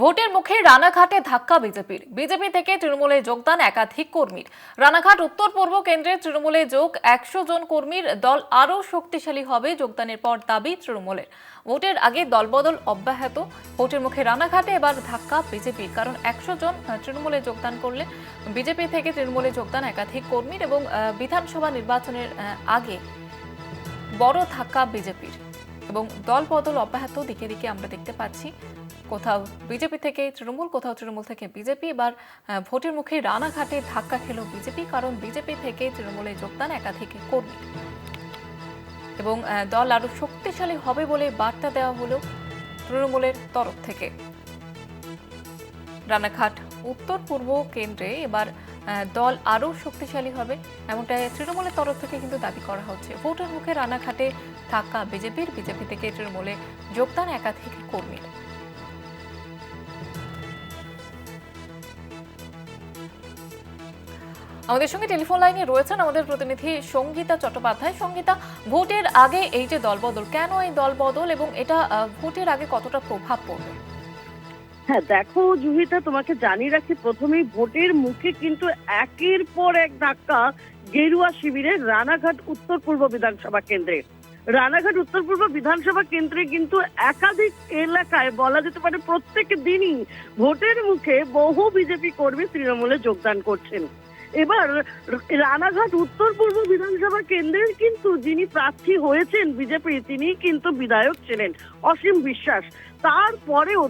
ভোটের মুখে রানাঘাটে ধাক্কা বিজেপি থেকে তৃণমূলে যোগদান একাধিক কর্মীর। রানাঘাট উত্তর পূর্ব কেন্দ্রে তৃণমূলে যোগ 100 জন কর্মীর। দল আরও শক্তিশালী হবে যোগদানের পর দাবি তৃণমূলের। ভোটের আগে দলবদল অব্যাহত। ভোটের মুখে রানাঘাটে এবার ধাক্কা বিজেপির, কারণ 100 জন তৃণমূলে যোগদান করলে বিজেপি থেকে তৃণমূলে যোগদান একাধিক কর্মীর এবং বিধানসভা নির্বাচনের আগে বড় ধাক্কা বিজেপির এবং দলবদল অব্যাহত। দিকে দিকে আমরা দেখতে পাচ্ছি কোথাও বিজেপি থেকে তৃণমূল, কোথাও তৃণমূল থেকে বিজেপি। এবার ভোটের মুখে রানাঘাটে ধাক্কা খেল বিজেপি, কারণ বিজেপি থেকে তৃণমূলে যোগদান একাধিক কর্মী এবং দল আরো শক্তিশালী হবে বলে বার্তা দেওয়া হলো তৃণমূলের তরফ থেকে। রানাঘাট উত্তর পূর্ব কেন্দ্রে এবার দল আরও শক্তিশালী হবে, এমনটাই তৃণমূলের তরফ থেকে কিন্তু দাবি করা হচ্ছে। ভোটের মুখে রানাঘাটে ধাক্কা বিজেপি থেকে তৃণমূলে যোগদান একাধিক কর্মীর। আমাদের সঙ্গে টেলিফোন লাইনে রয়েছেন আমাদের প্রতিনিধি সঙ্গীতা চট্টোপাধ্যায়। সঙ্গীতা, ভোটের আগে এই যে দলবদল, কেন এই দলবদল এবং এটা ভোটের আগে কতটা প্রভাব পড়বে? হ্যাঁ দেখো জুহিতা, তোমাকে জানিয়ে রাখি প্রথমেই ভোটের মুখে কিন্তু একের পর এক ধাক্কা গেরুয়া শিবিরের রানাঘাট উত্তর পূর্ব বিধানসভা কেন্দ্রে। রানাঘাট উত্তর পূর্ব বিধানসভা কেন্দ্রে কিন্তু একাধিক এলাকায় বলা যেতে পারে প্রত্যেক দিনই ভোটের মুখে বহু বিজেপি কর্মী তৃণমূলে যোগদান করছেন। এবার রানাঘাট উত্তর পূর্ব বিধানসভা কেন্দ্রের কিন্তু যিনি প্রার্থী হয়েছেন বিজেপি, তিনি কিন্তু বিধায়ক ছিলেন অসীম বিশ্বাস। তারপরেও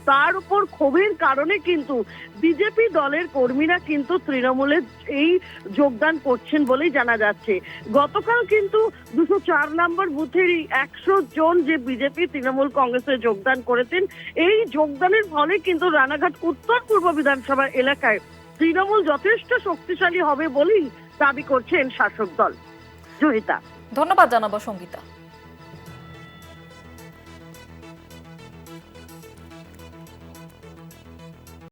তার উপর ক্ষোভের কারণে কিন্তু বিজেপি দলের কর্মীরা কিন্তু তৃণমূলে এই যোগদান করছেন বলেই জানা যাচ্ছে। গতকাল কিন্তু 204 নম্বর বুথেরই 100 জন যে বিজেপি তৃণমূল কংগ্রেসে যোগদান করেছেন, এই যোগদানের ফলে কিন্তু রানাঘাট উত্তর পূর্ব বিধানসভা এলাকায় তৃণমূল যথেষ্ট শক্তিশালী হবে বলেই দাবি করছেন শাসক দল। জয়িতা, ধন্যবাদ জানাবো সঙ্গীতা।